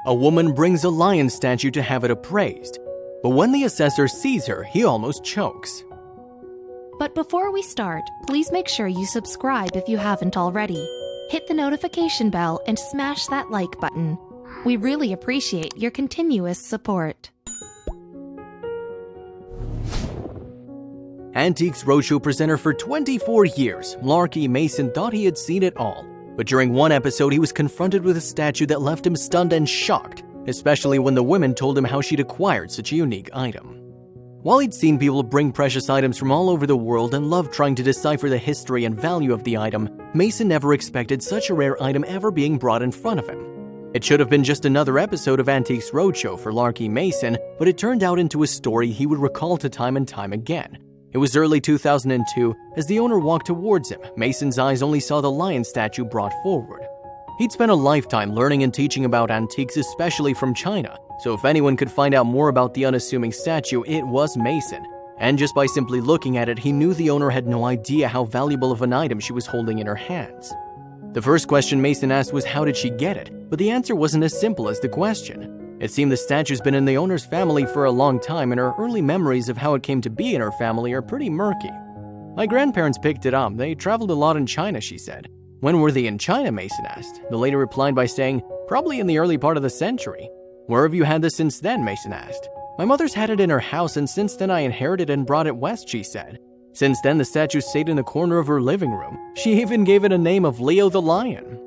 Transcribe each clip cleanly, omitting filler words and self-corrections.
A woman brings a lion statue to have it appraised, but when the assessor sees her, he almost chokes. But before we start, please make sure you subscribe if you haven't already. Hit the notification bell and smash that like button. We really appreciate your continuous support. Antiques Roadshow presenter for 24 years, Lark E. Mason thought he had seen it all. But during one episode, he was confronted with a statue that left him stunned and shocked, especially when the women told him how she'd acquired such a unique item. While he'd seen people bring precious items from all over the world and loved trying to decipher the history and value of the item, Mason never expected such a rare item ever being brought in front of him. It should have been just another episode of Antiques Roadshow for Lark E. Mason, but it turned out into a story he would recall to time and time again. It was early 2002. As the owner walked towards him, Mason's eyes only saw the lion statue brought forward. He'd spent a lifetime learning and teaching about antiques, especially from China, so if anyone could find out more about the unassuming statue, it was Mason. And just by simply looking at it, he knew the owner had no idea how valuable of an item she was holding in her hands. The first question Mason asked was how did she get it, but the answer wasn't as simple as the question. It seemed the statue's been in the owner's family for a long time, and her early memories of how it came to be in her family are pretty murky. My grandparents picked it up. They traveled a lot in China, she said. When were they in China, Mason asked. The lady replied by saying, probably in the early part of the century. Where have you had this since then, Mason asked. My mother's had it in her house, and since then I inherited and brought it west, she said. Since then, the statue stayed in the corner of her living room. She even gave it a name of Leo the Lion.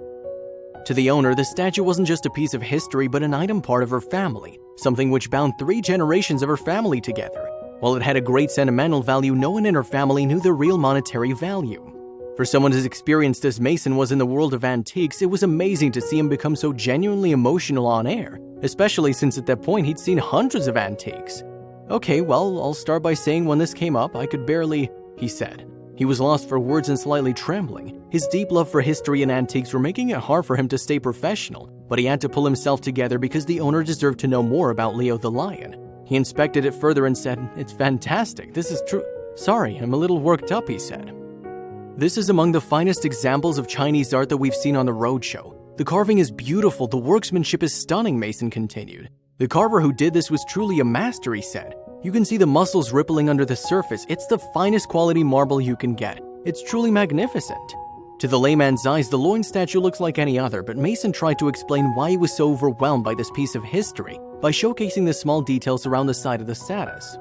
To the owner, the statue wasn't just a piece of history, but an item part of her family, something which bound 3 generations of her family together. While it had a great sentimental value, no one in her family knew the real monetary value. For someone as experienced as Mason was in the world of antiques, it was amazing to see him become so genuinely emotional on air, especially since at that point he'd seen hundreds of antiques. Okay, well, I'll start by saying when this came up, I could barely, he said. He was lost for words and slightly trembling. His deep love for history and antiques were making it hard for him to stay professional, but he had to pull himself together because the owner deserved to know more about Leo the Lion. He inspected it further and said, "It's fantastic, this is true." "Sorry, I'm a little worked up," he said. This is among the finest examples of Chinese art that we've seen on the Roadshow. The carving is beautiful, the workmanship is stunning, Mason continued. The carver who did this was truly a master, he said. You can see the muscles rippling under the surface. It's the finest quality marble you can get. It's truly magnificent. To the layman's eyes, the loin statue looks like any other, but Mason tried to explain why he was so overwhelmed by this piece of history by showcasing the small details around the side of the status.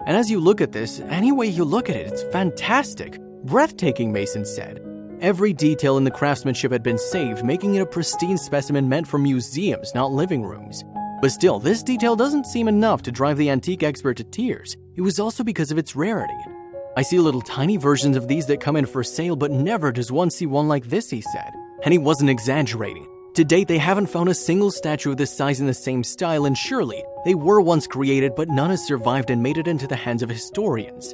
And as you look at this, any way you look at it, it's fantastic. Breathtaking, Mason said. Every detail in the craftsmanship had been saved, making it a pristine specimen meant for museums, not living rooms. But still, this detail doesn't seem enough to drive the antique expert to tears. It was also because of its rarity. I see little tiny versions of these that come in for sale, but never does one see one like this, he said. And he wasn't exaggerating. To date, they haven't found a single statue of this size in the same style, and surely they were once created, but none has survived and made it into the hands of historians.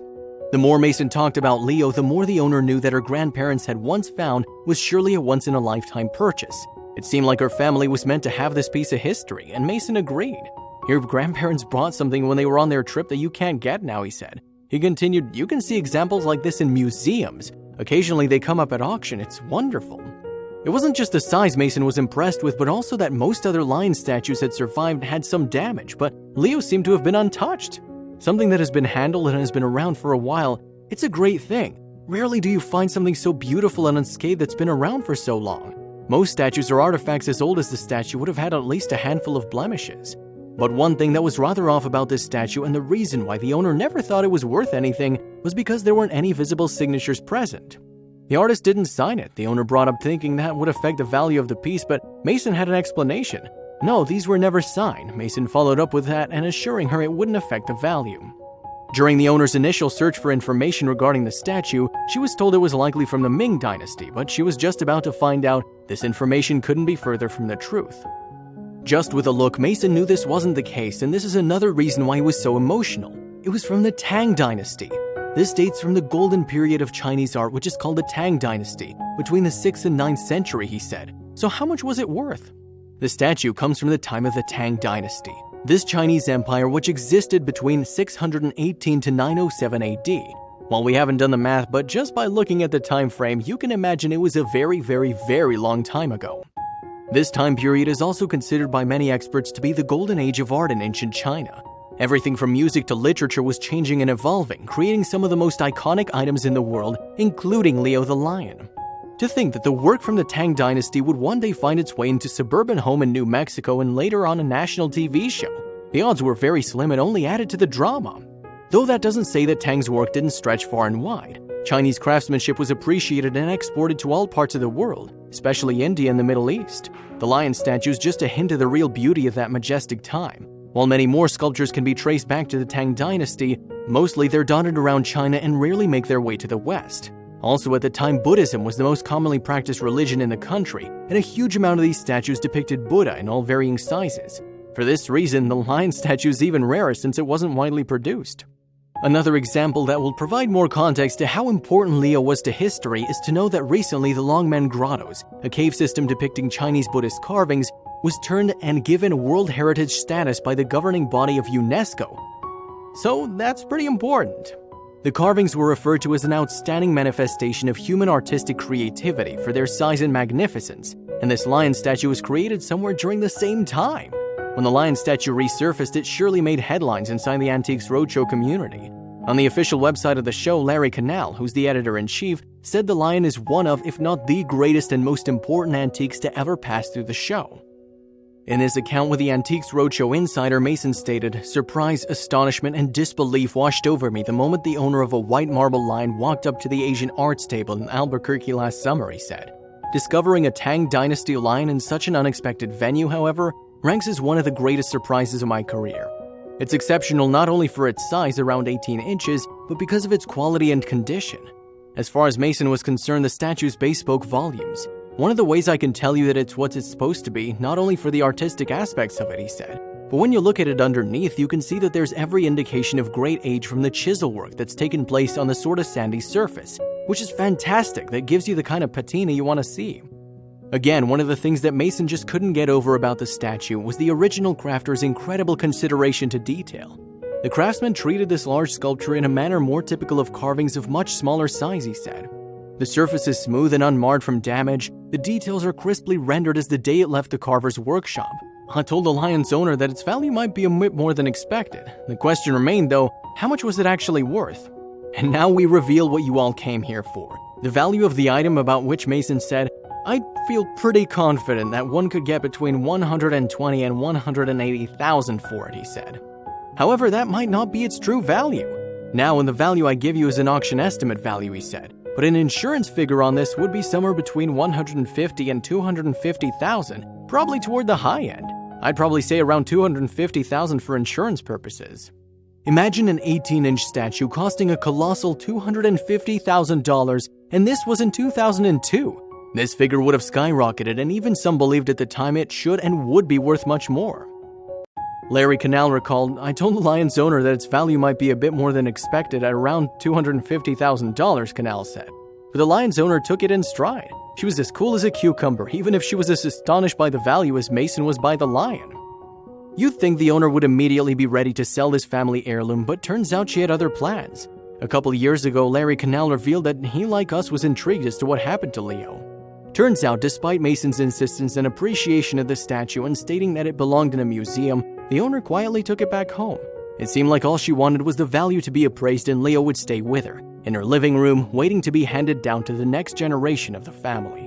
The more Mason talked about Leo, the more the owner knew that her grandparents had once found was surely a once-in-a-lifetime purchase. It seemed like her family was meant to have this piece of history, and Mason agreed. Your grandparents bought something when they were on their trip that you can't get now, he said. He continued, you can see examples like this in museums. Occasionally they come up at auction. It's wonderful. It wasn't just the size Mason was impressed with, but also that most other lion statues had survived had some damage, but Leo seemed to have been untouched. Something that has been handled and has been around for a while, it's a great thing. Rarely do you find something so beautiful and unscathed that's been around for so long. Most statues or artifacts as old as the statue would have had at least a handful of blemishes. But one thing that was rather off about this statue, and the reason why the owner never thought it was worth anything, was because there weren't any visible signatures present. The artist didn't sign it. The owner brought up thinking that would affect the value of the piece, but Mason had an explanation. No, these were never signed. Mason followed up with that and assuring her it wouldn't affect the value. During the owner's initial search for information regarding the statue, she was told it was likely from the Ming dynasty, but she was just about to find out this information couldn't be further from the truth. Just with a look, Mason knew this wasn't the case, and this is another reason why he was so emotional. It was from the Tang dynasty. This dates from the golden period of Chinese art, which is called the Tang dynasty, between the 6th and 9th century, he said. So how much was it worth? The statue comes from the time of the Tang dynasty. This Chinese empire, which existed between 618 to 907 AD. While we haven't done the math, but just by looking at the time frame, you can imagine it was a very, very, very long time ago. This time period is also considered by many experts to be the golden age of art in ancient China. Everything from music to literature was changing and evolving, creating some of the most iconic items in the world, including Leo the Lion. To think that the work from the Tang Dynasty would one day find its way into a suburban home in New Mexico and later on a national TV show, the odds were very slim and only added to the drama. Though that doesn't say that Tang's work didn't stretch far and wide. Chinese craftsmanship was appreciated and exported to all parts of the world, especially India and the Middle East. The lion statue is just a hint of the real beauty of that majestic time. While many more sculptures can be traced back to the Tang Dynasty, mostly they're dotted around China and rarely make their way to the West. Also, at the time, Buddhism was the most commonly practiced religion in the country, and a huge amount of these statues depicted Buddha in all varying sizes. For this reason, the lion statue is even rarer since it wasn't widely produced. Another example that will provide more context to how important Leo was to history is to know that recently the Longmen Grottos, a cave system depicting Chinese Buddhist carvings, was turned and given World Heritage status by the governing body of UNESCO. So that's pretty important. The carvings were referred to as an outstanding manifestation of human artistic creativity for their size and magnificence, and this lion statue was created somewhere during the same time. When the lion statue resurfaced, it surely made headlines inside the Antiques Roadshow community. On the official website of the show, Larry Canal, who's the editor-in-chief, said the lion is one of, if not the greatest and most important antiques to ever pass through the show. In his account with the Antiques Roadshow Insider, Mason stated, "Surprise, astonishment, and disbelief washed over me the moment the owner of a white marble lion walked up to the Asian arts table in Albuquerque last summer," he said. Discovering a Tang Dynasty lion in such an unexpected venue, however, ranks as one of the greatest surprises of my career. It's exceptional not only for its size, around 18 inches, but because of its quality and condition. As far as Mason was concerned, the statue's base spoke volumes. "One of the ways I can tell you that it's what it's supposed to be, not only for the artistic aspects of it," he said, "but when you look at it underneath, you can see that there's every indication of great age from the chisel work that's taken place on the sort of sandy surface, which is fantastic. That gives you the kind of patina you want to see." Again, one of the things that Mason just couldn't get over about the statue was the original crafter's incredible consideration to detail. The craftsman treated this large sculpture in a manner more typical of carvings of much smaller size, he said. The surface is smooth and unmarred from damage. The details are crisply rendered as the day it left the carver's workshop. I told the lion's owner that its value might be a bit more than expected. The question remained, though, how much was it actually worth? And now we reveal what you all came here for. The value of the item, about which Mason said, "I feel pretty confident that one could get between $120,000 and $180,000 for it," he said. However, that might not be its true value. "Now, and the value I give you is an auction estimate value," he said. "But an insurance figure on this would be somewhere between $150,000 and $250,000, probably toward the high end. I'd probably say around $250,000 for insurance purposes." Imagine an 18-inch statue costing a colossal $250,000, and this was in 2002. This figure would have skyrocketed, and even some believed at the time it should and would be worth much more. Larry Canal recalled, "I told the lion's owner that its value might be a bit more than expected at around $250,000, Canal said. But the lion's owner took it in stride. She was as cool as a cucumber, even if she was as astonished by the value as Mason was by the lion. You'd think the owner would immediately be ready to sell this family heirloom, but turns out she had other plans. A couple of years ago, Larry Canal revealed that he, like us, was intrigued as to what happened to Leo. Turns out, despite Mason's insistence and appreciation of the statue and stating that it belonged in a museum, the owner quietly took it back home. It seemed like all she wanted was the value to be appraised and Leo would stay with her, in her living room, waiting to be handed down to the next generation of the family.